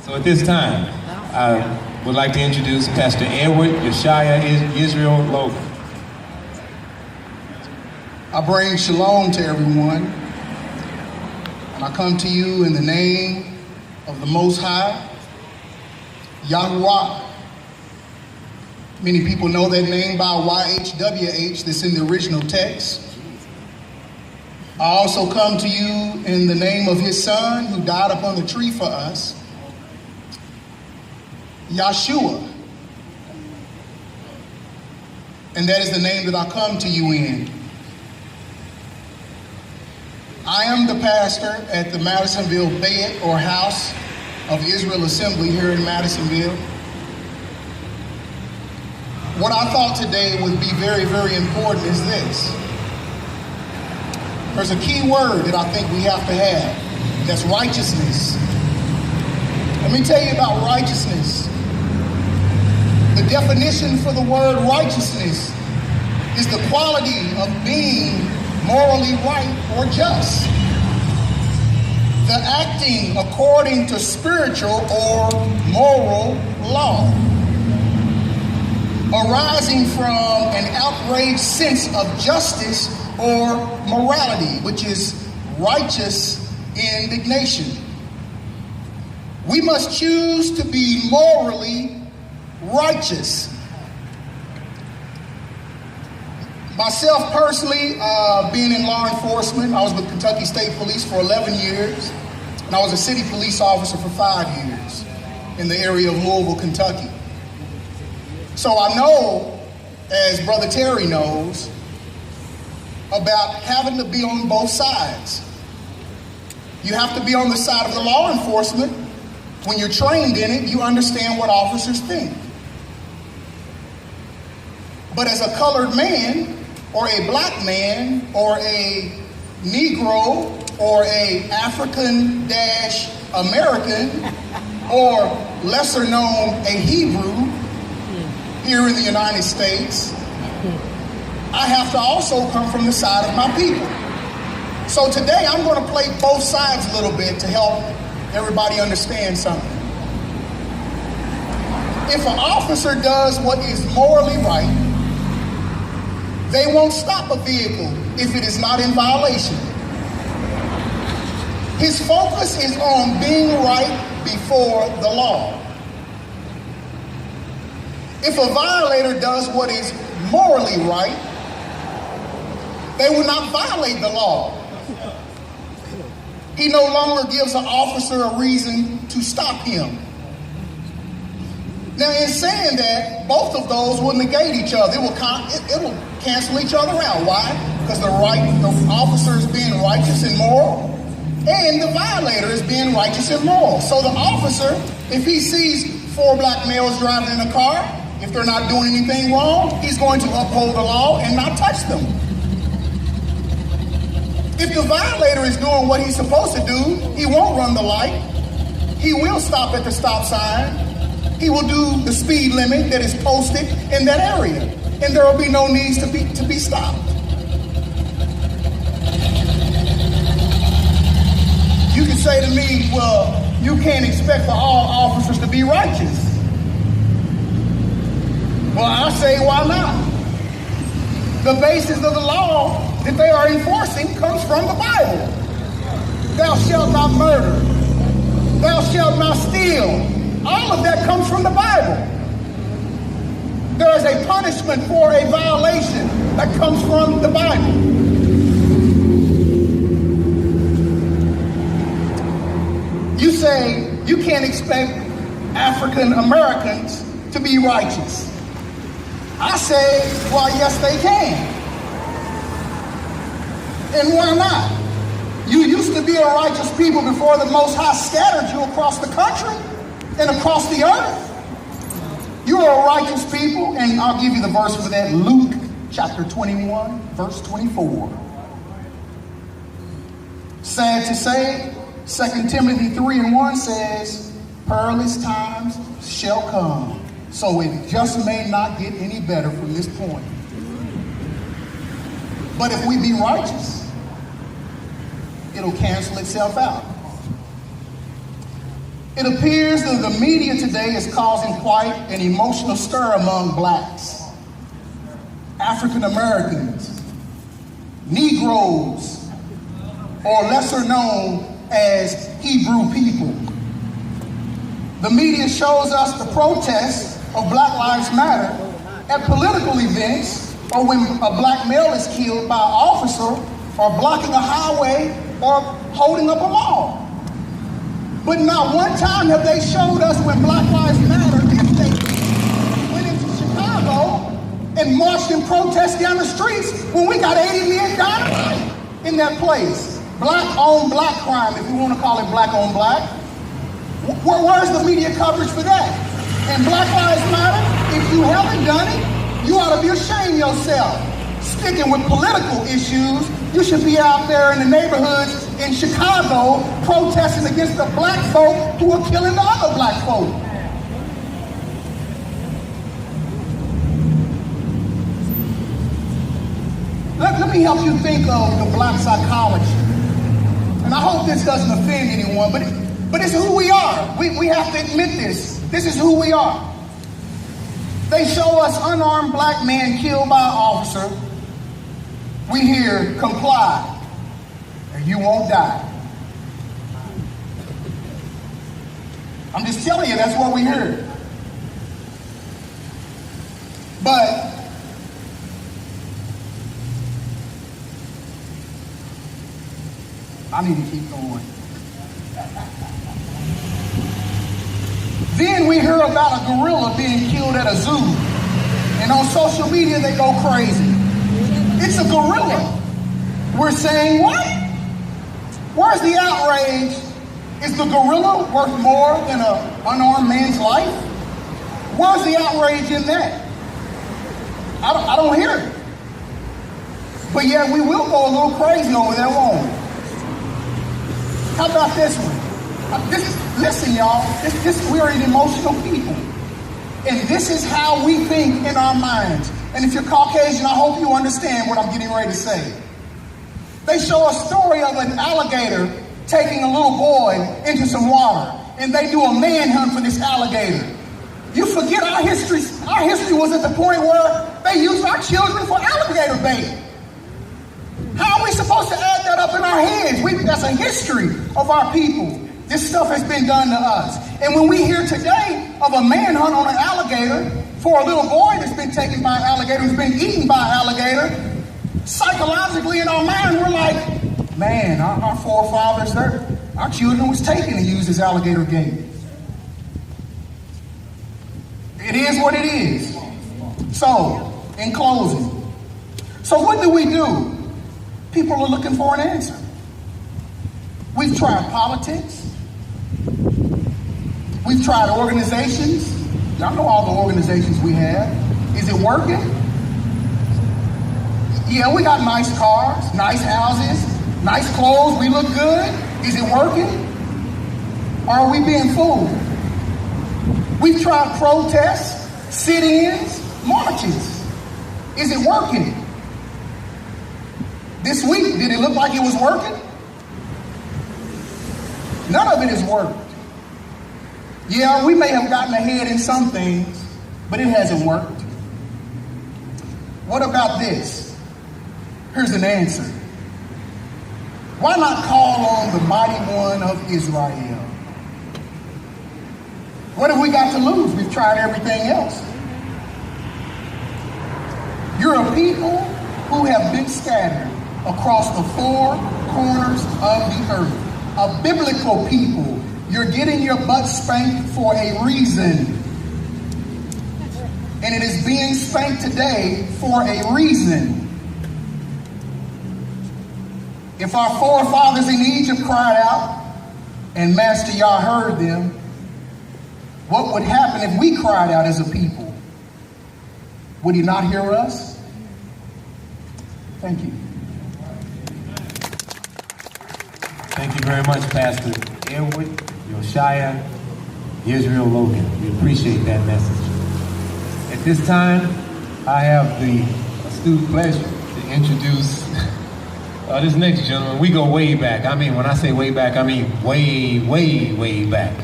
So at this time, I would like to introduce Pastor Edward Yeshaya Israel Logan. I bring shalom to everyone, and I come to you in the name of the Most High, Yahuwah. Many people know that name by YHWH that's in the original text. I also come to you in the name of his son who died upon the tree for us, Yeshua. And that is the name that I come to you in. I am the pastor at the Madisonville Bed or House of Israel Assembly here in Madisonville. What I thought today would be very, very important is this. There's a key word that I think we have to have. That's righteousness. Let me tell you about righteousness. The definition for the word righteousness is the quality of being morally right or just. The acting according to spiritual or moral law, arising from an outraged sense of justice or morality, which is righteous indignation. We must choose to be morally righteous. Myself personally, being in law enforcement, I was with Kentucky State Police for 11 years, and I was a city police officer for 5 years in the area of Louisville, Kentucky. So I know, as Brother Terry knows, about having to be on both sides. You have to be on the side of the law enforcement. When you're trained in it, you understand what officers think. But as a colored man, or a black man, or a Negro, or a African-American, or lesser known, a Hebrew, here in the United States, I have to also come from the side of my people. So today I'm going to play both sides a little bit to help everybody understand something. If an officer does what is morally right, they won't stop a vehicle if it is not in violation. His focus is on being right before the law. If a violator does what is morally right, they will not violate the law. He no longer gives an officer a reason to stop him. Now, in saying that, both of those will negate each other. It will cancel each other out. Why? Because the officer is being righteous and moral, and the violator is being righteous and moral. So the officer, if he sees 4 black males driving in a car, if they're not doing anything wrong, he's going to uphold the law and not touch them. If the violator is doing what he's supposed to do, he won't run the light. He will stop at the stop sign. He will do the speed limit that is posted in that area, and there will be no needs to be stopped. You can say to me, well, you can't expect for all officers to be righteous. Well, I say, why not? The basis of the law that they are enforcing comes from the Bible. Thou shalt not murder. Thou shalt not steal. All of that comes from the Bible. There is a punishment for a violation that comes from the Bible. You say you can't expect African Americans to be righteous. I say, well, yes, they can. And why not? You used to be a righteous people before the Most High scattered you across the country and across the earth. You are a righteous people, and I'll give you the verse for that. Luke chapter 21, verse 24. Sad to say, 2 Timothy 3:1 says, perilous times shall come. So it just may not get any better from this point. But if we be righteous, it'll cancel itself out. It appears that the media today is causing quite an emotional stir among blacks, African Americans, Negroes, or lesser known as Hebrew people. The media shows us the protests of Black Lives Matter at political events, or when a black male is killed by an officer, or blocking a highway, or holding up a mall. But not one time have they showed us when Black Lives Matter, if they went into Chicago and marched and protested down the streets when we got 80 men dying in that place. Black on black crime, if you want to call it black on black. Where's the media coverage for that? And Black Lives Matter, if you haven't done it, you ought to be ashamed of yourself. Sticking with political issues, you should be out there in the neighborhoods in Chicago protesting against the black folk who are killing the other black folk. Let me help you think of the black psychology. And I hope this doesn't offend anyone, but it's who we are. We have to admit this. This is who we are. They show us unarmed black men killed by an officer. We hear, comply, or you won't die. I'm just telling you, that's what we heard. But I need to keep going. Then we hear about a gorilla being killed at a zoo. And on social media, they go crazy. It's a gorilla. We're saying, what? Where's the outrage? Is the gorilla worth more than an unarmed man's life? Where's the outrage in that? I don't hear it. But yet we will go a little crazy over that, won't we? How about this one? Listen, y'all, we're an emotional people. And this is how we think in our minds. And if you're Caucasian, I hope you understand what I'm getting ready to say. They show a story of an alligator taking a little boy into some water. And they do a manhunt for this alligator. You forget our history. Our history was at the point where they used our children for alligator bait. How are we supposed to add that up in our heads? That's a history of our people. This stuff has been done to us. And when we hear today of a manhunt on an alligator for a little boy that's been taken by an alligator, who's been eaten by an alligator, psychologically in our mind, we're like, man, our forefathers, our children was taken and used as alligator bait. It is what it is. So, in closing, so what do? People are looking for an answer. We've tried politics. We've tried organizations. Y'all know all the organizations we have. Is it working? Yeah, we got nice cars, nice houses, nice clothes. We look good. Is it working? Or are we being fooled? We've tried protests, sit-ins, marches. Is it working? This week, did it look like it was working? None of it has worked. Yeah, we may have gotten ahead in some things, but it hasn't worked. What about this? Here's an answer. Why not call on the mighty one of Israel? What have we got to lose? We've tried everything else. You're a people who have been scattered across the four corners of the earth. A biblical people. You're getting your butt spanked for a reason. And it is being spanked today for a reason. If our forefathers in Egypt cried out, and Master Yah heard them, what would happen if we cried out as a people? Would he not hear us? Thank you. Thank you very much, Pastor Edward, Josiah, Israel Logan. We appreciate that message. At this time, I have the astute pleasure to introduce this next gentleman. We go way back. I mean, when I say way back, I mean way, way, way back.